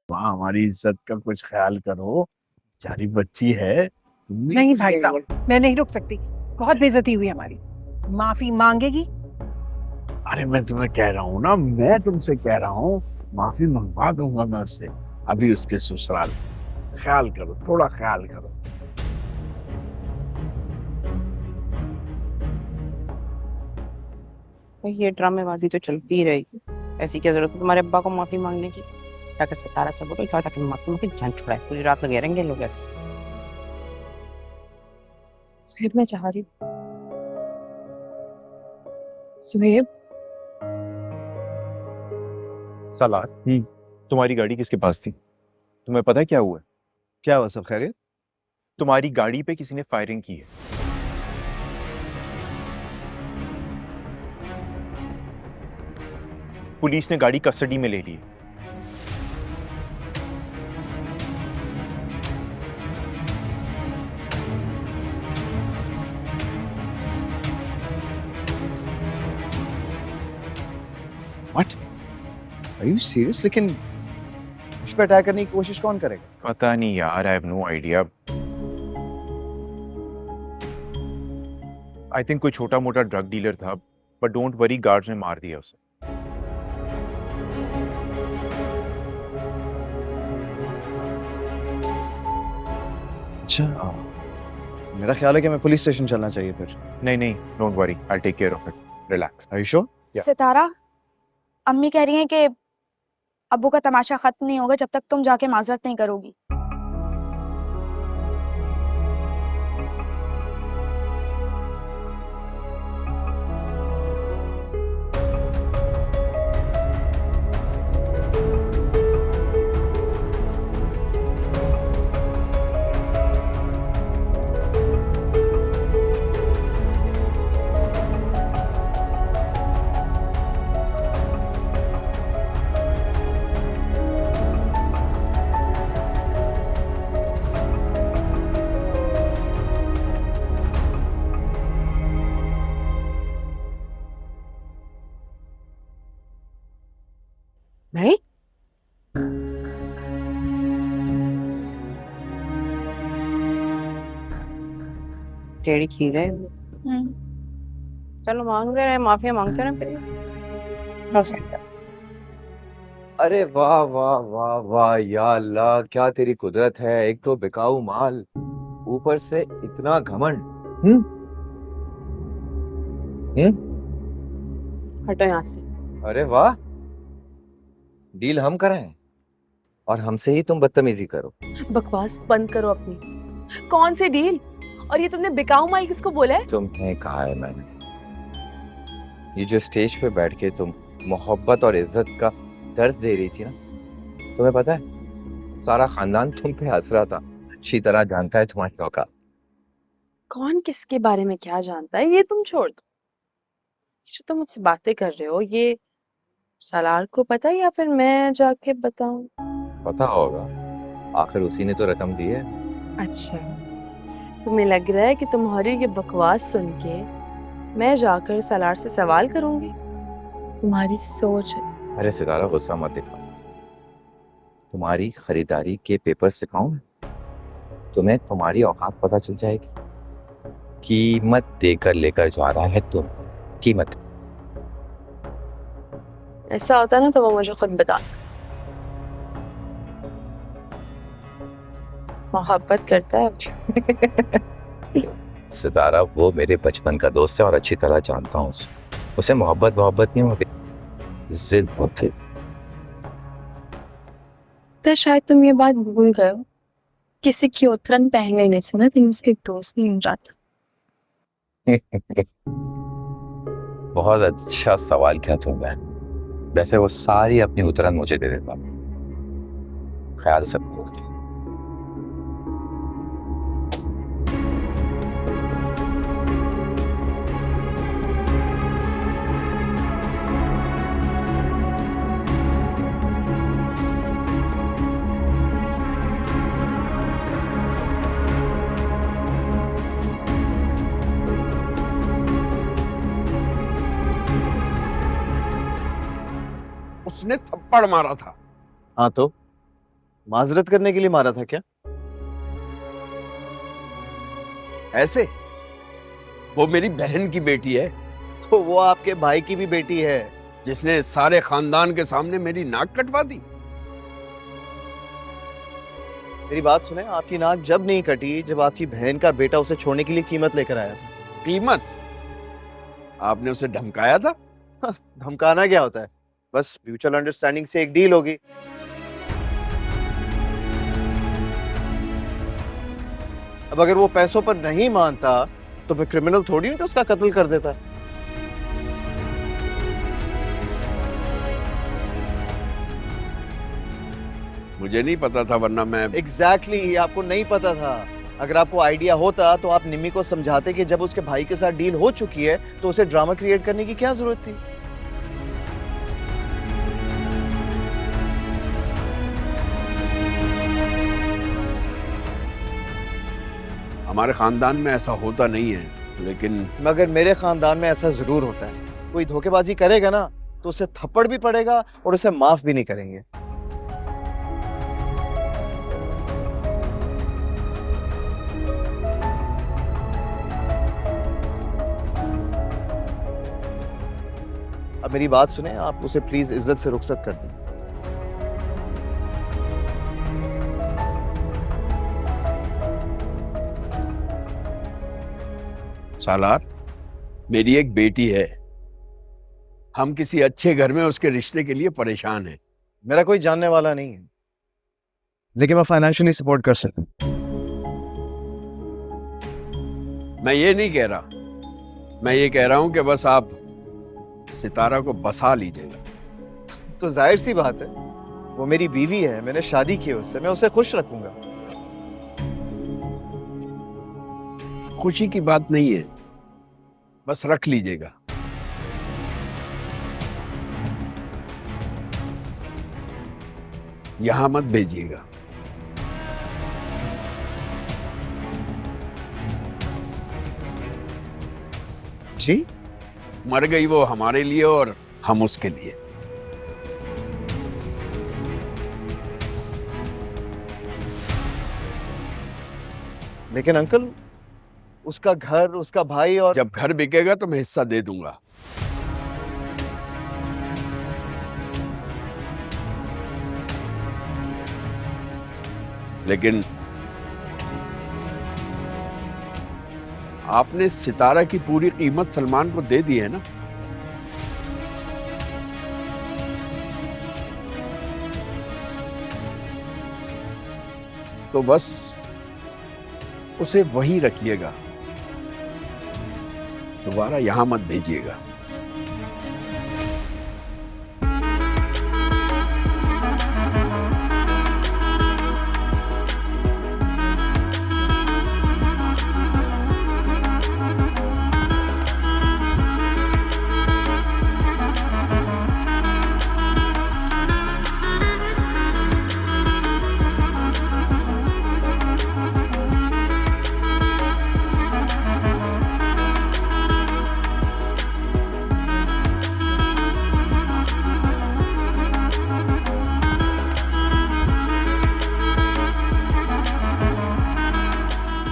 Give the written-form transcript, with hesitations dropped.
वहाँ हमारी इज्जत का कुछ ख्याल करो। बेचारी बच्ची है, तुम भी। नहीं भाई साहब, मैं नहीं रुक सकती। बहुत बेइज्जती हुई हमारी। माफी मांगेगी? अरे मैं तुम्हें कह रहा हूँ ना, मैं तुमसे कह रहा हूँ, माफी मंगवा दूंगा मैं उससे। अभी उसके ससुराल, ख्याल करो, थोड़ा ख्याल करो। भाई ये ड्रामेबाजी तो चलती ही रहेगी। ऐसी क्या जरूरत है तुम्हारे अब्बा को माफी मांगने की? जाकर सितारा से बोलो जाकर माफी मांग के जान छुड़ाए। पूरी रात लगे रहेंगे लोग ऐसे। सुहेब, मैं चाह रही हूँ। सुहेब। सालार, तुम्हारी गाड़ी किसके पास थी? तुम्हें पता है क्या हुआ है? क्या हुआ? सब खैरियत? तुम्हारी गाड़ी पे किसी ने फायरिंग की है। पुलिस ने गाड़ी कस्टडी में ले ली है। व्हाट? Are you serious? लेकिन मुझ पे अटैक करने की कोशिश कौन करेगा? पता नहीं यार, I have no idea. I think कोई छोटा मोटा ड्रग डीलर था, बट डोंट वरी, गार्ड्स ने मार दिया उसे। अच्छा, मेरा ख्याल है कि मैं पुलिस स्टेशन चलना चाहिए फिर। नहीं नहीं, don't worry, I take care of it, relax. Are you sure? Yeah. Sitara, अम्मी कह रही हैं कि अब्बू का तमाशा खत्म नहीं होगा जब तक तुम जाके माजरत नहीं करोगी। भाई टेढ़ी खीर है। चलो मांग रहे हैं, माफिया मांगते हैं ना फिर हो सकता है। अरे वाह वाह वाह वाह, या अल्लाह, क्या तेरी कुदरत है। एक तो बिकाऊ माल, ऊपर से इतना घमंड। हटो यहाँ से। अरे वाह, डील हम कराएं और हमसे ही तुम बदतमीजी करो। बकवास बंद करो अपनी। कौन सी डील? और ये तुमने बिकाऊ माल किसको बोला है? तुम्हें कहा है मैंने। ये जो स्टेज पे बैठ के तुम मोहब्बत और इज्जत का दर्ज दे रही थी ना, तुम्हें पता है सारा खानदान तुम पे हंस रहा था। अच्छी तरह जानता है तुम्हारी औकात। कौन किसके बारे में क्या जानता है, ये तुम छोड़ दो। जो तुम मुझसे बातें कर रहे हो, ये सलार को पता है या फिर मैं जाके बताऊं? पता होगा, आखिर उसी ने तो रकम दी है। अच्छा, तुम्हें लग रहा है कि तुम्हारी ये बकवास सुन के मैं जाकर सलार से सवाल करूंगी? तुम्हारी सोच है। अरे सितारा, गुस्सा मत दिखाओ। तुम्हारी खरीदारी के पेपर्स दिखाऊं मैं? तुम्हें तुम्हारी औकात पता चल जाएगी। कीमत देकर लेकर जा रहा है तुम, कीमत। ऐसा होता ना तो वो मुझे खुद बता। मोहब्बत करता है। सितारा, वो मेरे बचपन का दोस्त है और अच्छी तरह जानता हूँ उसे। उसे मोहब्बत नहीं होती, जिद होती। तो शायद तुम ये बात भूल गए हो, किसी की उतरन पहन लेने से ना तुम उसके दोस्त नहीं हो जाता। बहुत अच्छा सवाल किया तुमने। वैसे वो सारी अपनी उतरन मुझे दे देता, ख्याल से। उसने थप्पड़ मारा था। हाँ तो माजरत करने के लिए मारा था क्या? ऐसे वो मेरी बहन की बेटी है तो वो आपके भाई की भी बेटी है। जिसने सारे खानदान के सामने मेरी नाक कटवा दी। मेरी बात सुने, आपकी नाक जब नहीं कटी जब आपकी बहन का बेटा उसे छोड़ने के लिए कीमत लेकर आया था। कीमत? आपने उसे धमकाया था? धमकाना क्या होता है, बस म्यूचुअल अंडरस्टैंडिंग से एक डील होगी। अब अगर वो पैसों पर नहीं मानता तो मैं क्रिमिनल थोड़ी हूं जो उसका कत्ल कर देता। मुझे नहीं पता था, वरना मैं एग्जैक्टली आपको नहीं पता था। अगर आपको आइडिया होता तो आप निम्मी को समझाते कि जब उसके भाई के साथ डील हो चुकी है तो उसे ड्रामा क्रिएट करने की क्या जरूरत थी। हमारे खानदान में ऐसा होता नहीं है, लेकिन मगर मेरे खानदान में ऐसा जरूर होता है। कोई धोखेबाजी करेगा ना तो उसे थप्पड़ भी पड़ेगा और उसे माफ भी नहीं करेंगे। अब मेरी बात सुने, आप उसे प्लीज इज्जत से रुखसत कर दें। सालार, मेरी एक बेटी है। हम किसी अच्छे घर में उसके रिश्ते के लिए परेशान हैं। मेरा कोई जानने वाला नहीं है, लेकिन मैं फाइनेंशियली सपोर्ट कर सकता हूं। मैं ये नहीं कह रहा, मैं ये कह रहा हूं कि बस आप सितारा को बसा लीजिएगा। तो जाहिर सी बात है, वो मेरी बीवी है, मैंने शादी की है उससे, मैं उसे खुश रखूंगा। खुशी की बात नहीं है, बस रख लीजिएगा। यहां मत भेजिएगा। जी? मर गई वो हमारे लिए और हम उसके लिए। लेकिन अंकल, उसका घर, उसका भाई, और जब घर बिकेगा तो मैं हिस्सा दे दूंगा। लेकिन आपने सितारा की पूरी कीमत सलमान को दे दी है ना? तो बस उसे वहीं रखिएगा, दोबारा यहां मत भेजिएगा।